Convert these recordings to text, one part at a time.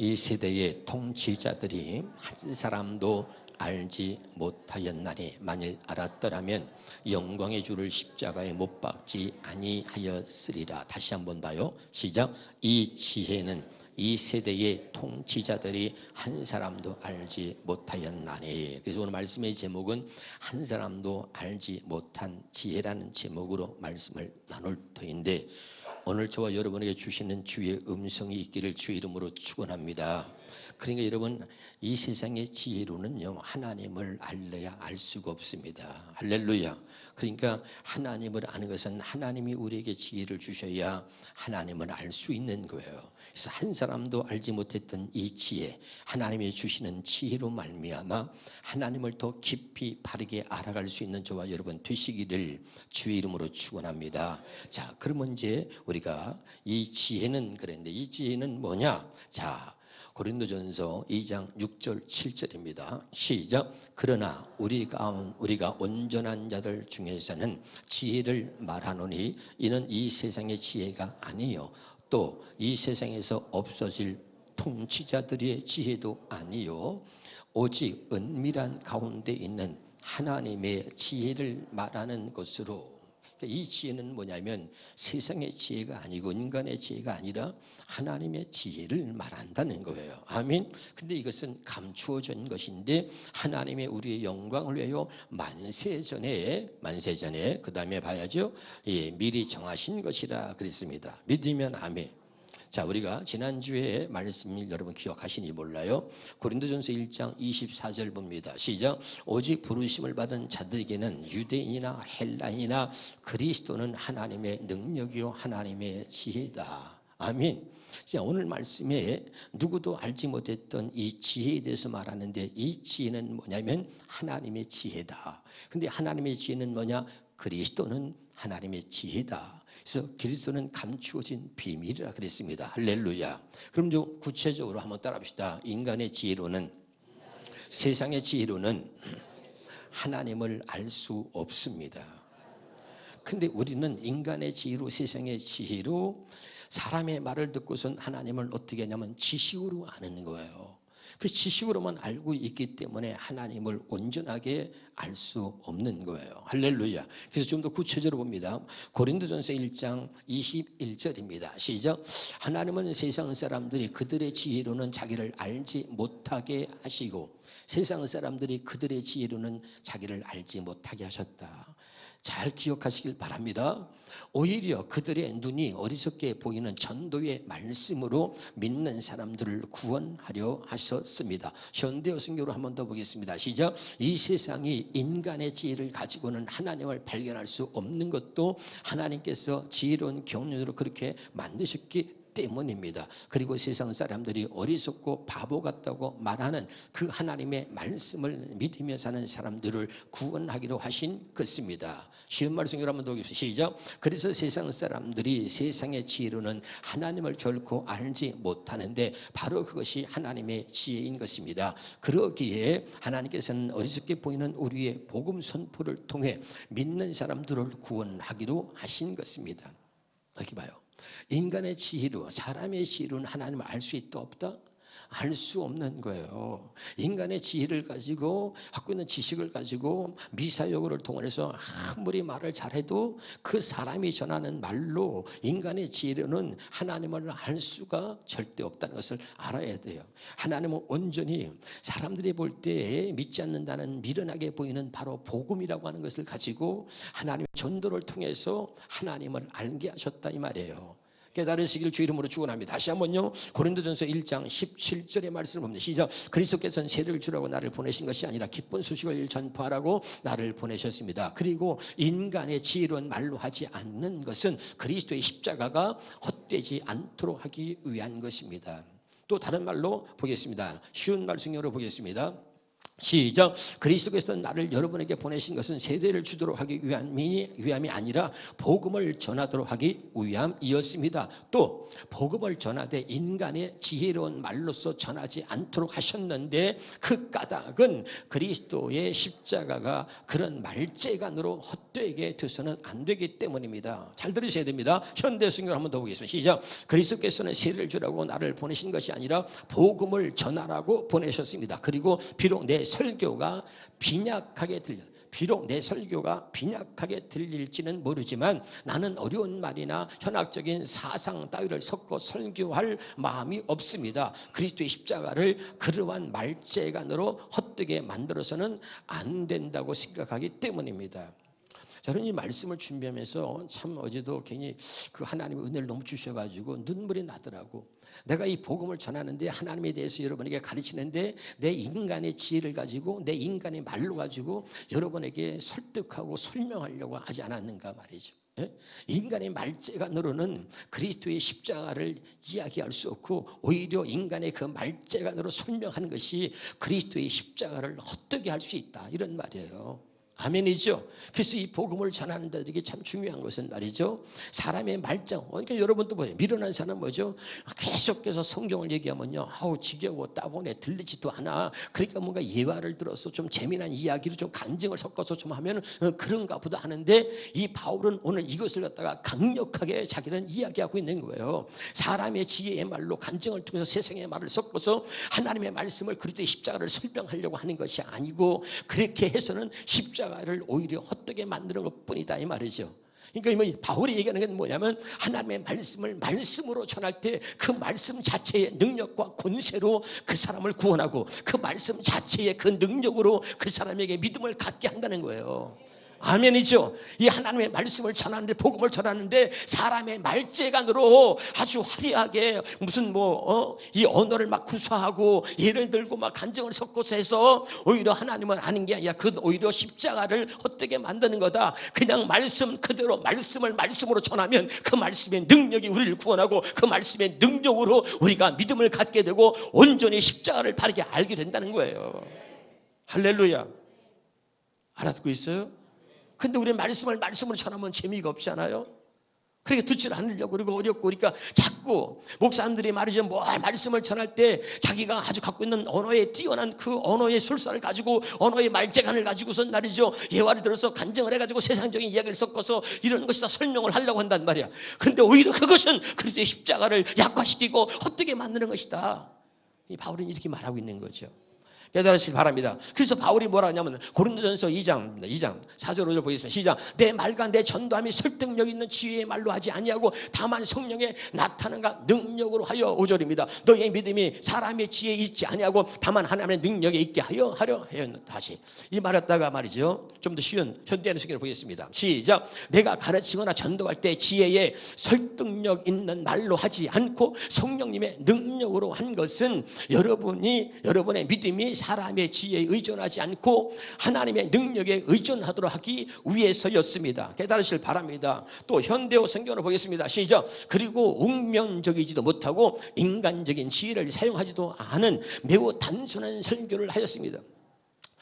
이 세대의 통치자들이 한 사람도 알지 못하였나니 만일 알았더라면 영광의 주를 십자가에 못 박지 아니하였으리라. 다시 한번 봐요. 시작. 이 지혜는 이 세대의 통치자들이 한 사람도 알지 못하였나니. 그래서 오늘 말씀의 제목은 한 사람도 알지 못한 지혜라는 제목으로 말씀을 나눌 터인데, 오늘 저와 여러분에게 주시는 주의 음성이 있기를 주의 이름으로 축원합니다. 그러니까 여러분, 이 세상의 지혜로는요, 하나님을 알래야 알 수가 없습니다. 할렐루야. 그러니까 하나님을 아는 것은 하나님이 우리에게 지혜를 주셔야 하나님을 알 수 있는 거예요. 그래서 한 사람도 알지 못했던 이 지혜, 하나님이 주시는 지혜로 말미암아 하나님을 더 깊이 바르게 알아갈 수 있는 저와 여러분 되시기를 주의 이름으로 축원합니다. 자, 그러면 이제 우리가 이 지혜는 그랬는데, 이 지혜는 뭐냐? 자, 고린도전서 2장 6절 7절입니다. 시작. 그러나 우리가 온전한 자들 중에서는 지혜를 말하노니 이는 이 세상의 지혜가 아니요 또 이 세상에서 없어질 통치자들의 지혜도 아니요 오직 은밀한 가운데 있는 하나님의 지혜를 말하는 것으로. 이 지혜는 뭐냐면 세상의 지혜가 아니고 인간의 지혜가 아니라 하나님의 지혜를 말한다는 거예요. 아멘. 근데 이것은 감추어진 것인데 하나님의 우리의 영광을 위하여 만세 전에 그 다음에 봐야죠. 미리 정하신 것이라 그랬습니다. 믿으면 아멘. 자, 우리가 지난주에 말씀을 여러분 기억하시니 몰라요. 고린도전서 1장 24절 봅니다. 시작. 오직 부르심을 받은 자들에게는 유대인이나 헬라인이나 그리스도는 하나님의 능력이요 하나님의 지혜다. 아멘. 자, 오늘 말씀에 누구도 알지 못했던 이 지혜에 대해서 말하는데, 이 지혜는 뭐냐면 하나님의 지혜다. 근데 하나님의 지혜는 뭐냐? 그리스도는 하나님의 지혜다. 그래서 그리스도는 감추어진 비밀이라 그랬습니다. 할렐루야. 그럼 좀 구체적으로 한번 따라합시다. 인간의 지혜로는, 세상의 지혜로는 하나님을 알 수 없습니다. 근데 우리는 인간의 지혜로, 세상의 지혜로 사람의 말을 듣고선 하나님을 어떻게 하냐면 지식으로 아는 거예요. 그 지식으로만 알고 있기 때문에 하나님을 온전하게 알 수 없는 거예요. 할렐루야. 그래서 좀 더 구체적으로 봅니다. 고린도전서 1장 21절입니다. 시작. 하나님은 세상 사람들이 그들의 지혜로는 자기를 알지 못하게 하시고 세상 사람들이 그들의 지혜로는 자기를 알지 못하게 하셨다. 잘 기억하시길 바랍니다. 오히려 그들의 눈이 어리석게 보이는 전도의 말씀으로 믿는 사람들을 구원하려 하셨습니다. 현대어 성경으로 한 번 더 보겠습니다. 시작. 이 세상이 인간의 지혜를 가지고는 하나님을 발견할 수 없는 것도 하나님께서 지혜로운 경륜으로 그렇게 만드셨기 때문입니다. 그리고 세상 사람들이 어리석고 바보 같다고 말하는 그 하나님의 말씀을 믿으며 사는 사람들을 구원하기로 하신 것입니다. 쉬운 말씀 여러분 보겠습니다. 시작. 그래서 세상 사람들이 세상의 지혜로는 하나님을 결코 알지 못하는데 바로 그것이 하나님의 지혜인 것입니다. 그러기에 하나님께서는 어리석게 보이는 우리의 복음 선포를 통해 믿는 사람들을 구원하기로 하신 것입니다. 여기 봐요. 인간의 지혜로, 사람의 지혜로는 하나님을 알 수 있다 없다? 알 수 없는 거예요. 인간의 지혜를 가지고 갖고 있는 지식을 가지고 미사여구를 동원해서 아무리 말을 잘해도 그 사람이 전하는 말로 인간의 지혜로는 하나님을 알 수가 절대 없다는 것을 알아야 돼요. 하나님은 온전히 사람들이 볼 때 믿지 않는다는 미련하게 보이는 바로 복음이라고 하는 것을 가지고 하나님의 전도를 통해서 하나님을 알게 하셨다 이 말이에요. 깨달으시길 주 이름으로 축원합니다. 다시 한번요. 고린도전서 1장 17절의 말씀을 봅니다. 시작. 그리스도께서는 세를 주라고 나를 보내신 것이 아니라 기쁜 소식을 전파하라고 나를 보내셨습니다. 그리고 인간의 지혜로운 말로 하지 않는 것은 그리스도의 십자가가 헛되지 않도록 하기 위한 것입니다. 또 다른 말로 보겠습니다. 쉬운 말씀으로 보겠습니다. 시작. 그리스도께서 나를 여러분에게 보내신 것은 세대를 주도록 하기 위함이 아니라 복음을 전하도록 하기 위함이었습니다. 또 복음을 전하되 인간의 지혜로운 말로서 전하지 않도록 하셨는데 그 까닭은 그리스도의 십자가가 그런 말재간으로 헛되게 돼서는 안 되기 때문입니다. 잘 들으셔야 됩니다. 현대 성경을 한번 더 보겠습니다. 시작. 그리스도께서는 세례를 주라고 나를 보내신 것이 아니라 복음을 전하라고 보내셨습니다. 그리고 비록 내 설교가 빈약하게 들릴지는 모르지만 나는 어려운 말이나 현학적인 사상 따위를 섞어 설교할 마음이 없습니다. 그리스도의 십자가를 그러한 말재간으로 헛되게 만들어서는 안 된다고 생각하기 때문입니다. 저는 이 말씀을 준비하면서 참 어제도 괜히 그 하나님의 은혜를 너무 주셔가지고 눈물이 나더라고. 내가 이 복음을 전하는데 하나님에 대해서 여러분에게 가르치는데 내 인간의 지혜를 가지고 내 인간의 말로 가지고 여러분에게 설득하고 설명하려고 하지 않았는가 말이죠. 인간의 말재간으로는 그리스도의 십자가를 이야기할 수 없고 오히려 인간의 그 말재간으로 설명하는 것이 그리스도의 십자가를 헛되게 할 수 있다, 이런 말이에요. 아멘이죠. 그래서 이 복음을 전하는 데들이 참 중요한 것은 말이죠, 사람의 말장. 그러니까 여러분도 보세요. 미련한 사람은 뭐죠? 계속해서 성경을 얘기하면요, 아우 지겨워, 따분해, 들리지도 않아. 그러니까 뭔가 예화를 들어서 좀 재미난 이야기를 좀 간증을 섞어서 좀 하면 그런가 보다 하는데, 이 바울은 오늘 이것을 갖다가 강력하게 자기는 이야기하고 있는 거예요. 사람의 지혜의 말로 간증을 통해서 세상의 말을 섞어서 하나님의 말씀을, 그리스도의 십자가를 설명하려고 하는 것이 아니고, 그렇게 해서는 십자가를 오히려 헛되게 만드는 것뿐이다, 이 말이죠. 그러니까 바울이 얘기하는 건 뭐냐면, 하나님의 말씀을 말씀으로 전할 때 그 말씀 자체의 능력과 권세로 그 사람을 구원하고, 그 말씀 자체의 그 능력으로 그 사람에게 믿음을 갖게 한다는 거예요. 아멘이죠. 이 하나님의 말씀을 전하는데, 복음을 전하는데 사람의 말재간으로 아주 화려하게 무슨 이 언어를 막 구사하고 예를 들고 막 간증을 섞어서 해서 오히려 하나님을 아는 게 아니라 그 오히려 십자가를 헛되게 만드는 거다. 그냥 말씀 그대로 말씀을 말씀으로 전하면 그 말씀의 능력이 우리를 구원하고 그 말씀의 능력으로 우리가 믿음을 갖게 되고 온전히 십자가를 바르게 알게 된다는 거예요. 할렐루야. 알아듣고 있어요? 근데 우리 말씀을 말씀으로 전하면 재미가 없잖아요. 그러니까 듣지 않으려고 그러고 어렵고, 그러니까 자꾸 목사님들이 말이죠, 말씀을 전할 때 자기가 아주 갖고 있는 언어에 뛰어난 그 언어의 술사를 가지고, 언어의 말재간을 가지고선 말이죠, 예화를 들어서 간증을 해가지고 세상적인 이야기를 섞어서 이런 것이다 설명을 하려고 한단 말이야. 근데 오히려 그것은 그리스도의 십자가를 약화시키고 헛되게 만드는 것이다. 이 바울은 이렇게 말하고 있는 거죠. 깨달으시길 바랍니다. 그래서 바울이 뭐라 하냐면 고린도전서 2장 4절 5절 보겠습니다. 시작. 내 말과 내 전도함이 설득력 있는 지혜의 말로 하지 아니하고 다만 성령의 나타남과 능력으로 하여. 5절입니다. 너의 믿음이 사람의 지혜에 있지 아니하고 다만 하나님의 능력에 있게 하여 다시 이 말했다가 말이죠, 좀 더 쉬운 현대인의 성경을 보겠습니다. 시작. 내가 가르치거나 전도할 때 지혜에 설득력 있는 말로 하지 않고 성령님의 능력으로 한 것은 여러분의 믿음이 사람의 지혜에 의존하지 않고 하나님의 능력에 의존하도록 하기 위해서였습니다. 깨달으실 바랍니다. 또 현대어 성경을 보겠습니다. 시작. 그리고 웅변적이지도 못하고 인간적인 지혜를 사용하지도 않은 매우 단순한 설교를 하였습니다.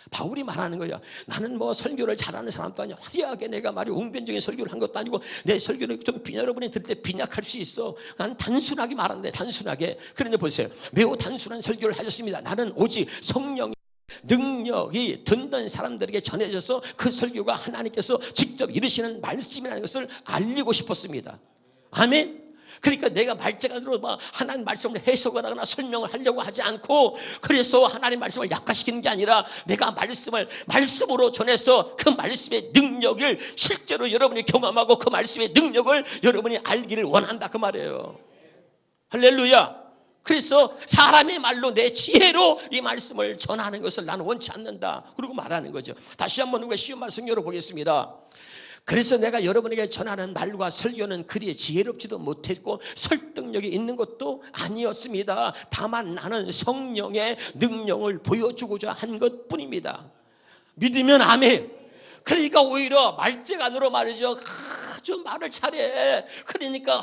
바울이 말하는 거야. 나는 설교를 잘하는 사람도 아니야. 화려하게 내가 웅변적인 설교를 한 것도 아니고, 내 설교를 좀 여러분이 들을 때 빈약할 수 있어. 나는 단순하게 말하는데, 단순하게. 그런데 보세요. 매우 단순한 설교를 하셨습니다. 나는 오직 성령의 능력이 듣는 사람들에게 전해져서 그 설교가 하나님께서 직접 이루시는 말씀이라는 것을 알리고 싶었습니다. 아멘. 그러니까 내가 말재간으로 하나님 말씀을 해석을 하거나 설명을 하려고 하지 않고, 그래서 하나님 말씀을 약화시키는 게 아니라 내가 말씀으로 전해서 그 말씀의 능력을 실제로 여러분이 경험하고 그 말씀의 능력을 여러분이 알기를 원한다, 그 말이에요. 할렐루야. 그래서 사람의 말로 내 지혜로 이 말씀을 전하는 것을 나는 원치 않는다, 그리고 말하는 거죠. 다시 한번 우리가 쉬운 말씀 열어보겠습니다. 그래서 내가 여러분에게 전하는 말과 설교는 그리 지혜롭지도 못했고 설득력이 있는 것도 아니었습니다. 다만 나는 성령의 능력을 보여주고자 한 것뿐입니다. 믿으면 아멘. 그러니까 오히려 말재간으로 말이죠, 아주 말을 잘해. 그러니까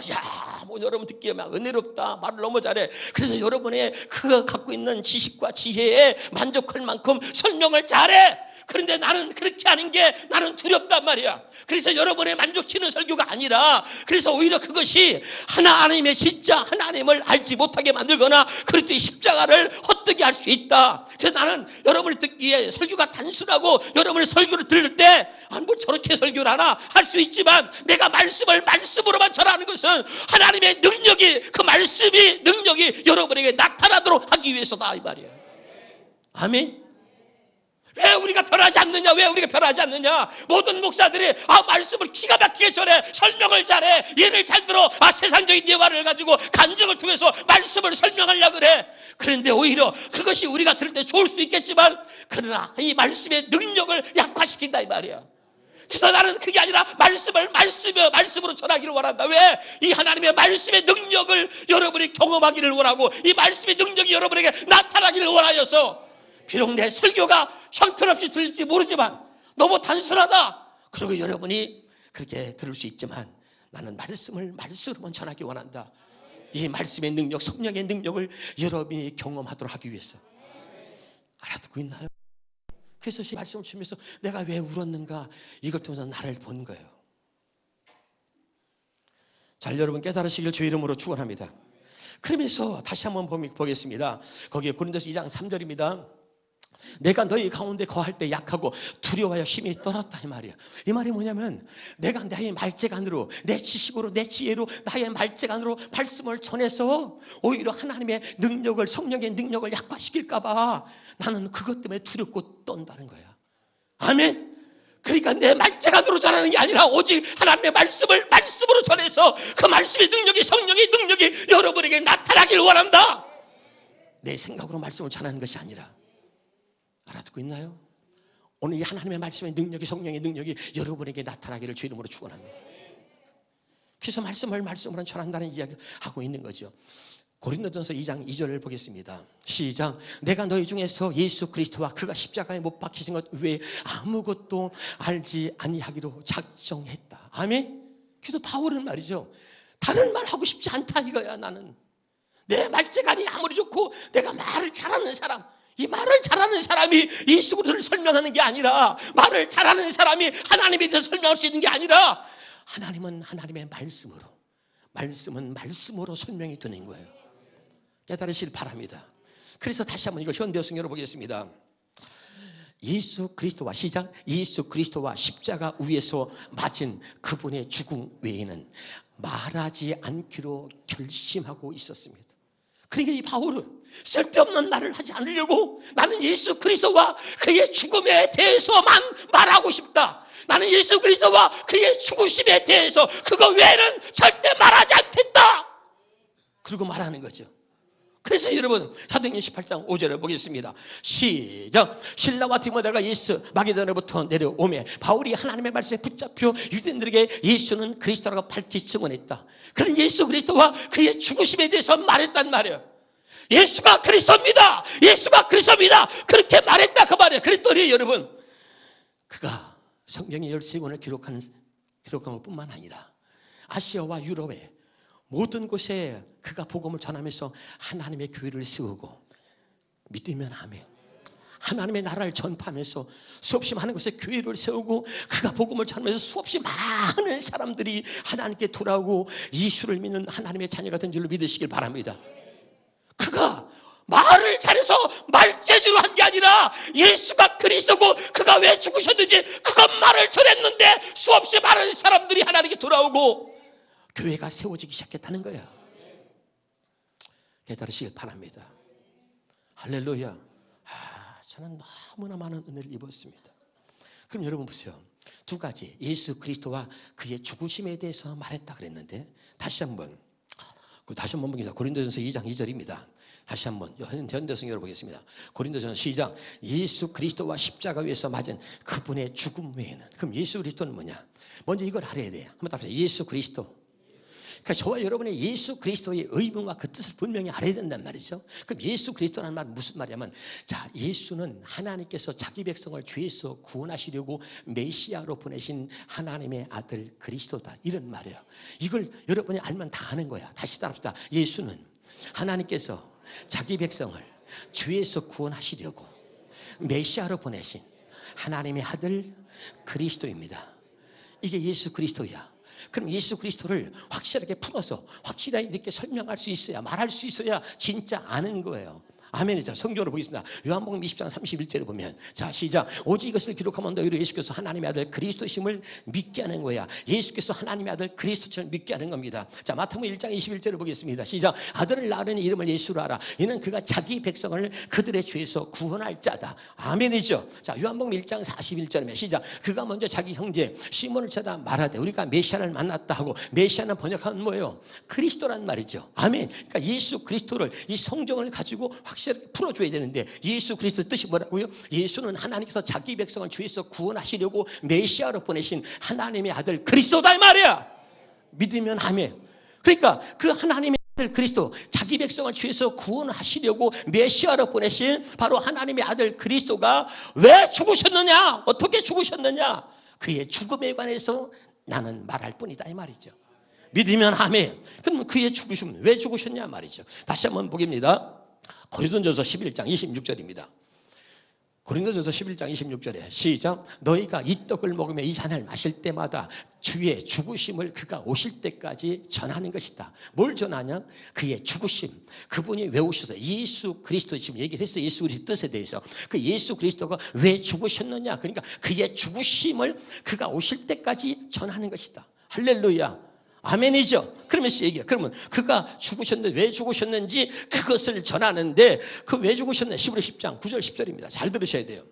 뭐 여러분 듣기에 막 은혜롭다, 말을 너무 잘해. 그래서 여러분의 그가 갖고 있는 지식과 지혜에 만족할 만큼 설명을 잘해. 그런데 나는 그렇게 하는 게 나는 두렵단 말이야. 그래서 여러분의 만족치는 설교가 아니라, 그래서 오히려 그것이 하나님의 진짜 하나님을 알지 못하게 만들거나 그리스도의 십자가를 헛되게 할 수 있다. 그래서 나는 여러분을 듣기에 설교가 단순하고 여러분의 설교를 들을 때 뭐 저렇게 설교를 하나 할 수 있지만, 내가 말씀으로만 전하는 것은 하나님의 능력이, 그 말씀이 능력이 여러분에게 나타나도록 하기 위해서다 이 말이야. 아멘. 왜 우리가 변하지 않느냐? 왜 우리가 변하지 않느냐? 모든 목사들이 말씀을 기가 막히게 전해, 설명을 잘해, 예를 잘 들어, 세상적인 예화를 가지고 간증을 통해서 말씀을 설명하려고 그래. 그런데 오히려 그것이 우리가 들을 때 좋을 수 있겠지만, 그러나 이 말씀의 능력을 약화시킨다 이 말이야. 그래서 나는 그게 아니라 말씀으로 전하기를 원한다. 왜? 이 하나님의 말씀의 능력을 여러분이 경험하기를 원하고, 이 말씀의 능력이 여러분에게 나타나기를 원하여서, 비록 내 설교가 형편없이 들릴지 모르지만 너무 단순하다, 그리고 여러분이 그렇게 들을 수 있지만, 나는 말씀으로만 전하기 원한다. 이 말씀의 능력, 성령의 능력을 여러분이 경험하도록 하기 위해서. 알아듣고 있나요? 그래서 이 말씀을 주면서 내가 왜 울었는가, 이걸 통해서 나를 본 거예요. 잘 여러분 깨달으시길 주 이름으로 축원합니다. 그러면서 다시 한번 보겠습니다. 거기에 고린도서 2장 3절입니다. 내가 너희 가운데 거할 때 약하고 두려워하여 힘이 떠났다 이 말이야. 이 말이 뭐냐면, 내가 나의 말재간으로, 내 지식으로, 내 지혜로, 나의 말재간으로 말씀을 전해서 오히려 하나님의 능력을, 성령의 능력을 약화시킬까 봐 나는 그것 때문에 두렵고 떤다는 거야. 아멘. 그러니까 내 말재간으로 전하는 게 아니라 오직 하나님의 말씀으로 전해서 그 말씀의 능력이, 성령의 능력이 여러분에게 나타나길 원한다. 내 생각으로 말씀을 전하는 것이 아니라. 알아듣고 있나요? 오늘 이 하나님의 말씀의 능력이, 성령의 능력이 여러분에게 나타나기를 주 이름으로 축원합니다. 그래서 말씀으로 전한다는 이야기를 하고 있는 거죠. 고린도전서 2장 2절을 보겠습니다. 시작. 내가 너희 중에서 예수 그리스도와 그가 십자가에 못 박히신 것 외에 아무것도 알지 아니하기로 작정했다. 아멘. 그래서 바울은 말이죠, 다른 말 하고 싶지 않다 이거야. 나는 내 말재간이 아무리 좋고 내가 말을 잘하는 사람, 이 말을 잘하는 사람이 예수 그리스도를 설명하는 게 아니라, 말을 잘하는 사람이 하나님에 대해서 설명할 수 있는 게 아니라, 하나님은 하나님의 말씀은 말씀으로 설명이 되는 거예요. 깨달으시길 바랍니다. 그래서 다시 한번 이거 현대성경으로 보겠습니다. 예수 그리스도와, 시작. 예수 그리스도와 십자가 위에서 맞은 그분의 죽음 외에는 말하지 않기로 결심하고 있었습니다. 그러니까 이 바울은 쓸데없는 말을 하지 않으려고, 나는 예수 그리스도와 그의 죽음에 대해서만 말하고 싶다. 나는 예수 그리스도와 그의 죽으심에 대해서 그거 외에는 절대 말하지 않겠다. 그리고 말하는 거죠. 그래서 여러분 사도행전 18장 5절을 보겠습니다. 시작. 신라와 디모데가 예수 마게도냐로부터 내려오매 바울이 하나님의 말씀에 붙잡혀 유대인들에게 예수는 그리스도라고 밝히 증언했다. 그런 예수 그리스도와 그의 죽으심에 대해서 말했단 말이에요. 예수가 그리스도입니다. 예수가 그리스도입니다. 그렇게 말했다 그 말이에요. 그랬더니 여러분, 그가 성경의 13권을 기록한 것뿐만 아니라 아시아와 유럽에 모든 곳에 그가 복음을 전하면서 하나님의 교회를 세우고, 믿으면 아멘, 하나님의 나라를 전파하면서 수없이 많은 곳에 교회를 세우고, 그가 복음을 전하면서 수없이 많은 사람들이 하나님께 돌아오고 예수를 믿는 하나님의 자녀가 된 줄로 믿으시길 바랍니다. 그가 말을 잘해서 말재주로 한 게 아니라 예수가 그리스도고 그가 왜 죽으셨는지 그것만을 전했는데 수없이 많은 사람들이 하나님께 돌아오고 교회가 세워지기 시작했다는 거예요. 깨달으시길 바랍니다. 할렐루야. 저는 너무나 많은 은혜를 입었습니다. 그럼 여러분 보세요. 두 가지, 예수 그리스도와 그의 죽으심에 대해서 말했다 그랬는데, 다시 한번 보겠습니다. 고린도전서 2장 2절입니다. 다시 한번 현대성경으로 보겠습니다. 고린도전서 시작. 예수 그리스도와 십자가 위에서 맞은 그분의 죽음 외에는. 그럼 예수 그리스도는 뭐냐? 먼저 이걸 알아야 돼요. 한번 답해보세요. 예수 그리스도. 그러니까 저와 여러분의 예수 그리스도의 의문과 그 뜻을 분명히 알아야 된단 말이죠. 그럼 예수 그리스도라는 말은 무슨 말이냐면, 자, 예수는 하나님께서 자기 백성을 죄에서 구원하시려고 메시아로 보내신 하나님의 아들 그리스도다, 이런 말이에요. 이걸 여러분이 알면 다 아는 거야. 다시 따라합시다. 예수는 하나님께서 자기 백성을 죄에서 구원하시려고 메시아로 보내신 하나님의 아들 그리스도입니다. 이게 예수 그리스도야. 그럼 예수 그리스도를 확실하게 풀어서 확실하게 이렇게 설명할 수 있어야, 말할 수 있어야 진짜 아는 거예요. 아멘이죠. 성경으로 보겠습니다. 요한복음 20장 31절을 보면, 자, 시작. 오직 이것을 기록하면 너희로 예수께서 하나님의 아들 그리스도심을 믿게 하는 거야. 예수께서 하나님의 아들 그리스도처럼 믿게 하는 겁니다. 자, 마태복음 1장 21절을 보겠습니다. 시작. 아들을 낳으니 이름을 예수로 하라. 이는 그가 자기 백성을 그들의 죄에서 구원할 자다. 아멘이죠. 자, 요한복음 1장 41절에 시작. 그가 먼저 자기 형제 시몬을 찾아 말하되 우리가 메시아를 만났다 하고, 메시아는 번역하면 뭐예요? 그리스도란 말이죠. 아멘. 그러니까 예수 그리스도를, 이 성경을 가지고 확실히 풀어줘야 되는데, 예수 그리스도의 뜻이 뭐라고요? 예수는 하나님께서 자기 백성을 죄에서 구원하시려고 메시아로 보내신 하나님의 아들 그리스도다, 이 말이야. 믿으면 아멘. 그러니까 그 하나님의 아들 그리스도, 자기 백성을 죄에서 구원하시려고 메시아로 보내신 바로 하나님의 아들 그리스도가 왜 죽으셨느냐, 어떻게 죽으셨느냐, 그의 죽음에 관해서 나는 말할 뿐이다, 이 말이죠. 믿으면 아멘. 그럼 그의 죽으심, 왜 죽으셨냐 말이죠. 다시 한번 보겠습니다. 고린도전서 11장 26절입니다. 고린도전서 11장 26절에 시작. 너희가 이 떡을 먹으며 이 잔을 마실 때마다 주의 죽으심을 그가 오실 때까지 전하는 것이다. 뭘 전하냐? 그의 죽으심. 그분이 왜 오셔서, 예수 그리스도 지금 얘기를 했어요. 예수 그리스도 뜻에 대해서. 그 예수 그리스도가 왜 죽으셨느냐? 그러니까 그의 죽으심을 그가 오실 때까지 전하는 것이다. 할렐루야. 아멘이죠. 그러면서 얘기해요. 그러면 그가 죽으셨는데 왜 죽으셨는지 그것을 전하는데, 그 왜 죽으셨는지 히브리 10장 9절 10절입니다. 잘 들으셔야 돼요.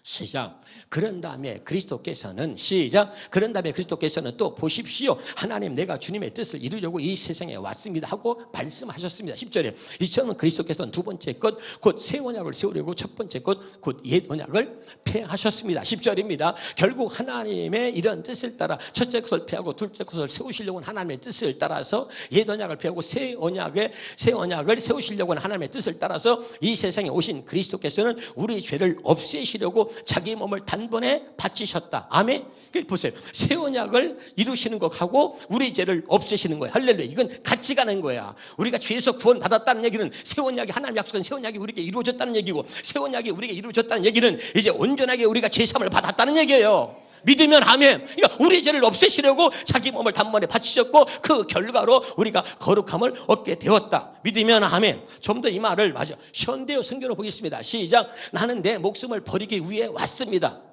시작. 그런 다음에 그리스도께서는, 시작. 그런 다음에 그리스도께서는 또 보십시오. 하나님, 내가 주님의 뜻을 이루려고 이 세상에 왔습니다 하고 말씀하셨습니다. 10절에 이처럼 그리스도께서는 두 번째 것 곧 새 언약을 세우려고 첫 번째 것 곧 옛 언약을 폐하셨습니다. 10절입니다. 결국 하나님의 이런 뜻을 따라 첫째 것을 폐하고 둘째 것을 세우시려고 하는 하나님의 뜻을 따라서, 옛 언약을 폐하고 새 언약을 세우시려고 하는 하나님의 뜻을 따라서 이 세상에 오신 그리스도께서는 우리 죄를 없애시려고 자기 몸을 단번에 바치셨다. 아멘. 보세요. 새 언약을 이루시는 것하고 우리 죄를 없애시는 거예요. 할렐루야. 이건 같이 가는 거야. 우리가 죄에서 구원받았다는 얘기는 새 언약이, 하나님 약속한 새 언약이 우리에게 이루어졌다는 얘기고, 새 언약이 우리에게 이루어졌다는 얘기는 이제 온전하게 우리가 죄사함을 받았다는 얘기예요. 믿으면 아멘. 그러니까 우리 죄를 없애시려고 자기 몸을 단번에 바치셨고, 그 결과로 우리가 거룩함을 얻게 되었다. 믿으면 아멘. 좀 더 이 말을 맞아 현대어 성경으로 보겠습니다. 시작. 나는 내 목숨을 버리기 위해 왔습니다.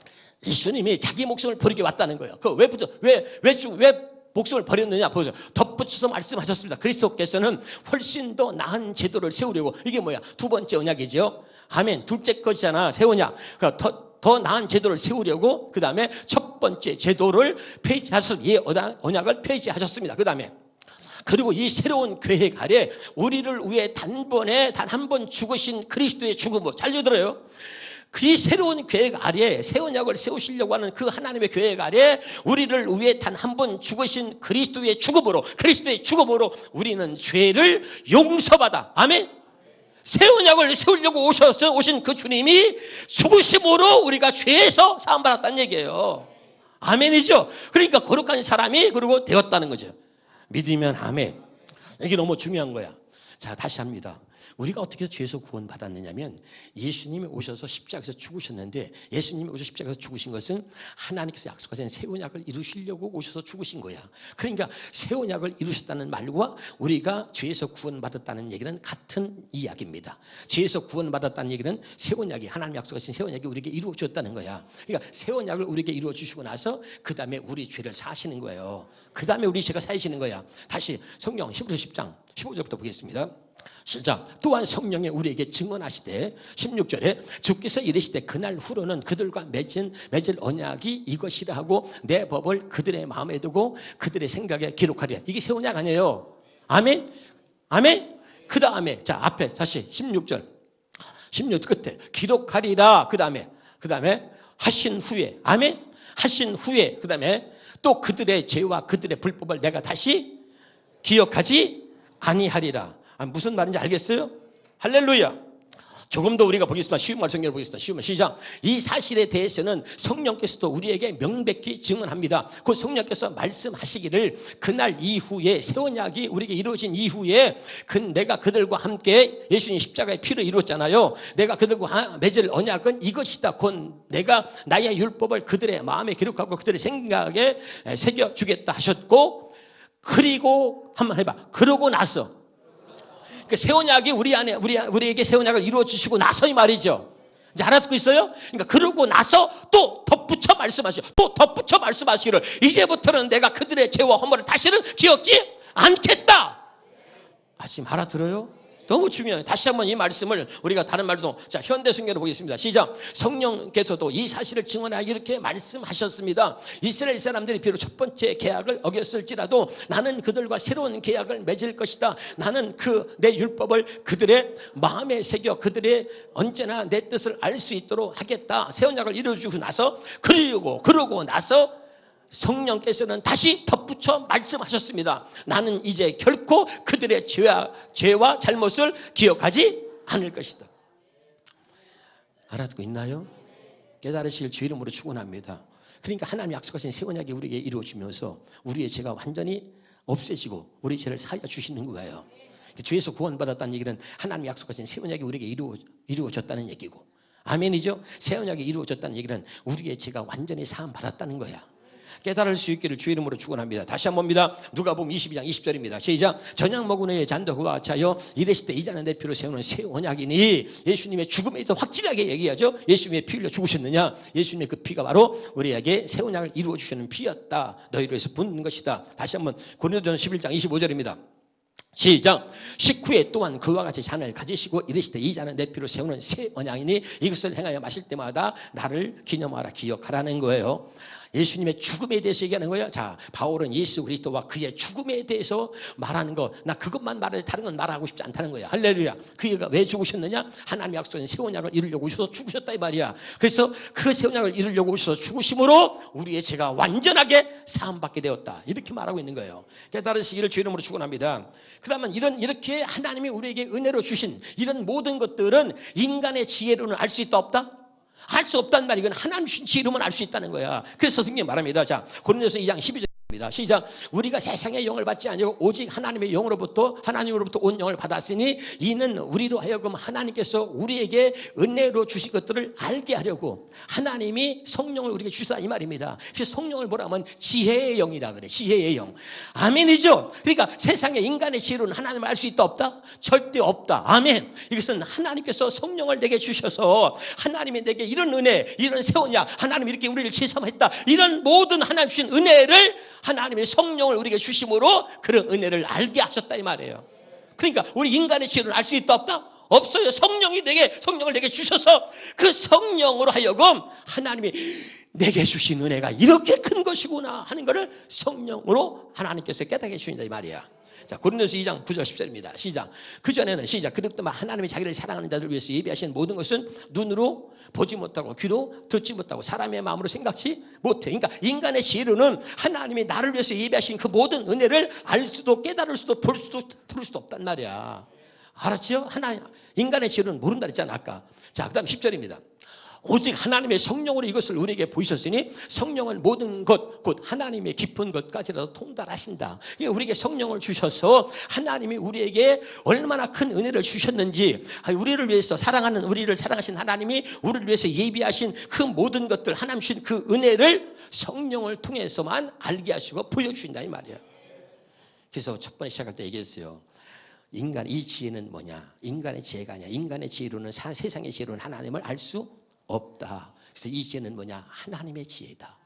예수님이 자기 목숨을 버리기 왔다는 거예요. 왜 목숨을 버렸느냐 보세요. 덧붙여서 말씀하셨습니다. 그리스도께서는 훨씬 더 나은 제도를 세우려고, 이게 뭐야? 두 번째 언약이죠. 아멘. 둘째 것이잖아, 새 언약. 더 나은 제도를 세우려고 그 다음에 첫 번째 제도를 폐지하셔서 이 언약을 폐지하셨습니다. 그 다음에 그리고 이 새로운 계획 아래 우리를 위해 단번에 단 한 번 죽으신 그리스도의 죽음으로, 잘 들어요. 그 새로운 계획 아래, 새 언약을 세우시려고 하는 그 하나님의 계획 아래 우리를 위해 단 한 번 죽으신 그리스도의 죽음으로 우리는 죄를 용서받아. 아멘. 새 언약을 세우려고 오신 그 주님이 죽으심으로 우리가 죄에서 사함받았다는 얘기예요. 아멘이죠. 그러니까 거룩한 사람이 그리고 되었다는 거죠. 믿으면 아멘. 이게 너무 중요한 거야. 자, 다시 합니다. 우리가 어떻게 해서 죄에서 구원받았느냐면, 예수님이 오셔서 십자가에서 죽으셨는데, 예수님이 오셔서 십자가에서 죽으신 것은 하나님께서 약속하신 새 언약을 이루시려고 오셔서 죽으신 거야. 그러니까 새 언약을 이루셨다는 말과 우리가 죄에서 구원받았다는 얘기는 같은 이야기입니다. 죄에서 구원받았다는 얘기는 새 언약이, 하나님 약속하신 새 언약이 우리에게 이루어졌다는 거야. 그러니까 새 언약을 우리에게 이루어 주시고 나서 그 다음에 우리 죄를 사시는 거예요. 그 다음에 우리 죄가 사시는 거야. 다시 성경 히브리서 10장 15절부터 보겠습니다. 시작. 또한 성령이 우리에게 증언하시되 16절에 주께서 이르시되 그날 후로는 그들과 맺을 언약이 이것이라 하고 내 법을 그들의 마음에 두고 그들의 생각에 기록하리라. 이게 새 언약 아니에요. 아멘. 아멘. 그 다음에 자 앞에 다시 16절 16절 끝에 기록하리라. 그 다음에 하신 후에, 아멘. 하신 후에 그 다음에 또 그들의 죄와 그들의 불법을 내가 다시 기억하지 아니하리라. 무슨 말인지 알겠어요? 할렐루야. 조금 더 우리가 보겠습니다. 쉬운 말 성경을 보겠습니다. 쉬운 말 시작. 이 사실에 대해서는 성령께서도 우리에게 명백히 증언합니다. 그 성령께서 말씀하시기를 그날 이후에 새 언약이 우리에게 이루어진 이후에 내가 그들과 함께 예수님 십자가의 피로 이루었잖아요. 내가 그들과 맺을 언약은 이것이다. 곧 내가 나의 율법을 그들의 마음에 기록하고 그들의 생각에 새겨주겠다 하셨고, 그리고 한번 해봐. 그러고 나서 그 새 언약이 우리에게 새 언약을 이루어 주시고 나서 이 말이죠. 이제 알아듣고 있어요? 그러니까 그러고 나서 또 덧붙여 말씀하시고 또 덧붙여 말씀하시기를 이제부터는 내가 그들의 죄와 허물을 다시는 기억지 않겠다. 지금 알아들어요? 너무 중요해요. 다시 한번 이 말씀을 우리가 다른 말도, 자, 현대 성경으로 보겠습니다. 시작. 성령께서도 이 사실을 증언하여 이렇게 말씀하셨습니다. 이스라엘 사람들이 비록 첫 번째 계약을 어겼을지라도 나는 그들과 새로운 계약을 맺을 것이다. 나는 내 율법을 그들의 마음에 새겨 그들의 언제나 내 뜻을 알 수 있도록 하겠다. 새 언약을 이루어주고 나서 그러고 나서 성령께서는 다시 덧붙여 말씀하셨습니다. 나는 이제 결코 그들의 죄와 잘못을 기억하지 않을 것이다. 알아듣고 있나요? 깨달으실 주 이름으로 축원합니다. 그러니까 하나님 약속하신 새 언약이 우리에게 이루어지면서 우리의 죄가 완전히 없애지고 우리 죄를 사하여 주시는 거예요. 죄에서 구원받았다는 얘기는 하나님 약속하신 새 언약이 우리에게 이루어졌다는 얘기고, 아멘이죠? 새 언약이 이루어졌다는 얘기는 우리의 죄가 완전히 사함 받았다는 거야. 깨달을 수 있기를 주의 이름으로 축원합니다. 다시 한번 봅니다. 누가복음 22장 20절입니다. 시작. 저녁 먹은 후에 잔도 그와 같이 하여 이르실 때 이 잔은 내 피로 세우는 새 언약이니, 예수님의 죽음에 대해서 확실하게 얘기하죠. 예수님의 피 흘려 죽으셨느냐? 예수님의 그 피가 바로 우리에게 새 언약을 이루어 주시는 피였다. 너희로 해서 붓는 것이다. 다시 한번 고린도전서 11장 25절입니다. 시작. 식후에 또한 그와 같이 잔을 가지시고 이르시되 이 잔은 내 피로 세우는 새 언약이니 이것을 행하여 마실 때마다 나를 기념하라, 기억하라는 거예요. 예수님의 죽음에 대해서 얘기하는 거예요. 자, 바울은 예수 그리스도와 그의 죽음에 대해서 말하는 거, 나 그것만 말해 다른 건 말하고 싶지 않다는 거예요. 할렐루야. 그가 왜 죽으셨느냐? 하나님 약속한 새 언약을 이루려고 오셔서 죽으셨다 이 말이야. 그래서 그 새 언약을 이루려고 오셔서 죽으심으로 우리의 죄가 완전하게 사함받게 되었다. 이렇게 말하고 있는 거예요. 깨달으시기를 주의 이름으로 축원합니다. 그러면 이렇게 하나님이 우리에게 은혜로 주신 이런 모든 것들은 인간의 지혜로는 알 수 있다 없다? 할 수 없단 말이, 이건 하나님 주신 지혜로만 알 수 있다는 거야. 그래서 성경이 말합니다. 자, 고린도서 2장 12절입니다. 시작. 우리가 세상의 영을 받지 아니하고 오직 하나님의 영으로부터 온 영을 받았으니 이는 우리로 하여금 하나님께서 우리에게 은혜로 주신 것들을 알게 하려고 하나님이 성령을 우리에게 주시다 이 말입니다. 그래서 성령을 뭐라 하면 지혜의 영이라 그래. 지혜의 영. 아멘이죠. 그러니까 세상의 인간의 지혜로는 하나님을 알 수 있다 없다? 절대 없다. 아멘. 이것은 하나님께서 성령을 내게 주셔서 하나님이 내게 이런 은혜, 이런 새 언약, 하나님이 이렇게 우리를 제삼했다, 이런 모든 하나님 주신 은혜를 하나님의 성령을 우리에게 주심으로 그런 은혜를 알게 하셨다 이 말이에요. 그러니까 우리 인간의 지혜로는 알 수 있다 없다? 없어요. 성령을 내게 주셔서 그 성령으로 하여금 하나님이 내게 주신 은혜가 이렇게 큰 것이구나 하는 것을 성령으로 하나님께서 깨닫게 해주신다 이 말이야. 자, 고린도서 2장 9절 10절입니다. 시작. 그전에는 시작. 그렇더만 하나님이 자기를 사랑하는 자들 위해서 예비하신 모든 것은 눈으로 보지 못하고 귀로 듣지 못하고 사람의 마음으로 생각지 못해. 그러니까 인간의 지혜로는 하나님이 나를 위해서 예비하신 그 모든 은혜를 알 수도 깨달을 수도 볼 수도 들을 수도 없단 말이야. 알았죠? 인간의 지혜로는 모른다 그랬잖아 아까. 자, 그 다음 10절입니다. 오직 하나님의 성령으로 이것을 우리에게 보이셨으니 성령은 모든 것 곧 하나님의 깊은 것까지라도 통달하신다. 우리에게 성령을 주셔서 하나님이 우리에게 얼마나 큰 은혜를 주셨는지, 우리를 사랑하신 하나님이 우리를 위해서 예비하신 그 모든 것들, 하나님 주신 그 은혜를 성령을 통해서만 알게 하시고 보여주신다 이 말이에요. 그래서 첫 번째 시작할 때 얘기했어요. 이 지혜는 뭐냐? 인간의 지혜가 아니야. 인간의 지혜로는, 세상의 지혜로는 하나님을 알 수 없다. 그래서 이 지혜는 뭐냐? 하나님의 지혜다.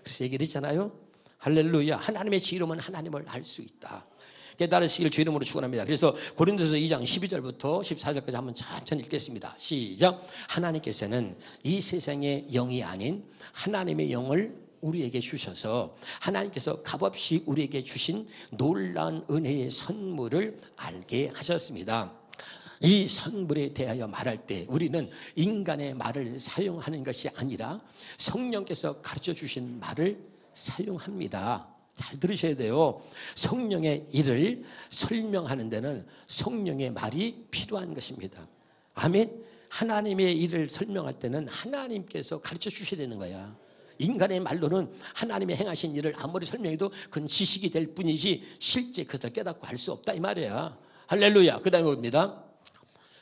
그래서 얘기를 했잖아요. 할렐루야. 하나님의 지혜로만 하나님을 알 수 있다. 깨달으시길 주 이름으로 축원합니다. 그래서 고린도서 2장 12절부터 14절까지 한번 천천히 읽겠습니다. 시작. 하나님께서는 이 세상의 영이 아닌 하나님의 영을 우리에게 주셔서 하나님께서 값없이 우리에게 주신 놀라운 은혜의 선물을 알게 하셨습니다. 이 선물에 대하여 말할 때 우리는 인간의 말을 사용하는 것이 아니라 성령께서 가르쳐 주신 말을 사용합니다. 잘 들으셔야 돼요. 성령의 일을 설명하는 데는 성령의 말이 필요한 것입니다. 아멘. 하나님의 일을 설명할 때는 하나님께서 가르쳐 주셔야 되는 거야. 인간의 말로는 하나님의 행하신 일을 아무리 설명해도 그건 지식이 될 뿐이지 실제 그것을 깨닫고 할 수 없다 이 말이야. 할렐루야. 그 다음에 봅니다.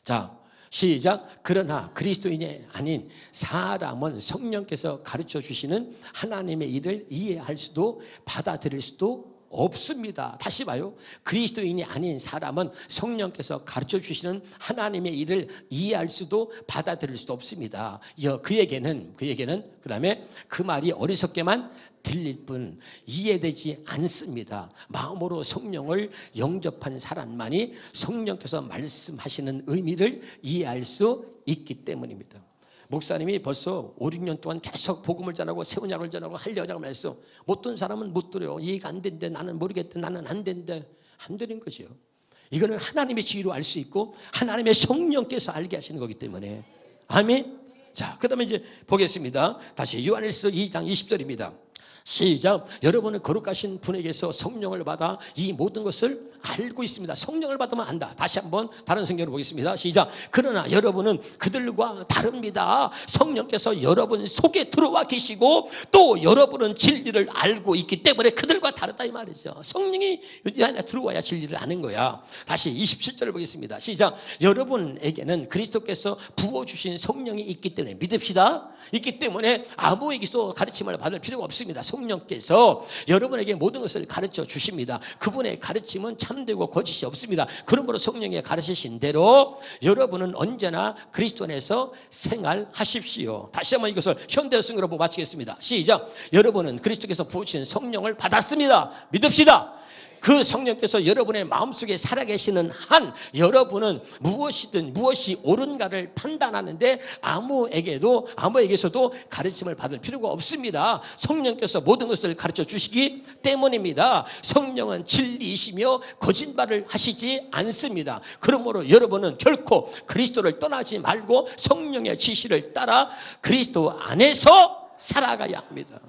자, 시작. 그러나 그리스도인이 아닌 사람은 성령께서 가르쳐 주시는 하나님의 일을 이해할 수도 받아들일 수도 없습니다. 다시 봐요. 그리스도인이 아닌 사람은 성령께서 가르쳐 주시는 하나님의 일을 이해할 수도 받아들일 수도 없습니다. 그에게는 그 다음에 그 말이 어리석게만 들릴 뿐 이해되지 않습니다. 마음으로 성령을 영접한 사람만이 성령께서 말씀하시는 의미를 이해할 수 있기 때문입니다. 목사님이 벌써 5, 6년 동안 계속 복음을 전하고 새 언약을 전하고 하려고 했어. 못 듣는 사람은 못 들어요. 이해가 안 된대. 나는 모르겠대. 나는 안 된대. 안 되는 거죠. 이거는 하나님의 지혜로 알 수 있고 하나님의 성령께서 알게 하시는 거기 때문에. 아멘. 자, 그 다음에 이제 보겠습니다. 다시 요한일서 2장 20절입니다. 시작. 여러분은 거룩하신 분에게서 성령을 받아 이 모든 것을 알고 있습니다. 성령을 받으면 안다. 다시 한번 다른 성경으로 보겠습니다. 시작. 그러나 여러분은 그들과 다릅니다. 성령께서 여러분 속에 들어와 계시고 또 여러분은 진리를 알고 있기 때문에 그들과 다르다 이 말이죠. 성령이 이 안에 들어와야 진리를 아는 거야. 다시 27절을 보겠습니다. 시작. 여러분에게는 그리스도께서 부어주신 성령이 있기 때문에 믿읍시다. 있기 때문에 아무에게도 가르침을 받을 필요가 없습니다. 성령께서 여러분에게 모든 것을 가르쳐 주십니다. 그분의 가르침은 참되고 거짓이 없습니다. 그러므로 성령이 가르치신 대로 여러분은 언제나 그리스도 안에서 생활하십시오. 다시 한번 이것을 현대어 성경으로 보고 마치겠습니다. 시작. 여러분은 그리스도께서 부으신 성령을 받았습니다. 믿읍시다. 그 성령께서 여러분의 마음속에 살아계시는 한 여러분은 무엇이든 무엇이 옳은가를 판단하는데 아무에게서도 가르침을 받을 필요가 없습니다. 성령께서 모든 것을 가르쳐 주시기 때문입니다. 성령은 진리이시며 거짓말을 하시지 않습니다. 그러므로 여러분은 결코 그리스도를 떠나지 말고 성령의 지시를 따라 그리스도 안에서 살아가야 합니다.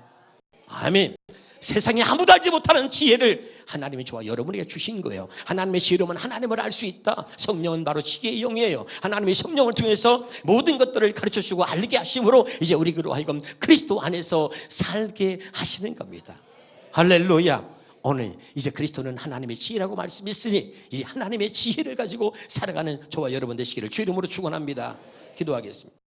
아멘. 세상에 아무도 알지 못하는 지혜를 하나님이 저와 여러분에게 주신 거예요. 하나님의 지혜로만 하나님을 알 수 있다. 성령은 바로 지혜의 영이에요. 하나님의 성령을 통해서 모든 것들을 가르쳐주고 알게 하심으로 이제 우리로 하여금 그리스도 안에서 살게 하시는 겁니다. 할렐루야. 오늘 이제 그리스도는 하나님의 지혜라고 말씀했으니 이 하나님의 지혜를 가지고 살아가는 저와 여러분 되시기를 주 이름으로 축원합니다. 기도하겠습니다.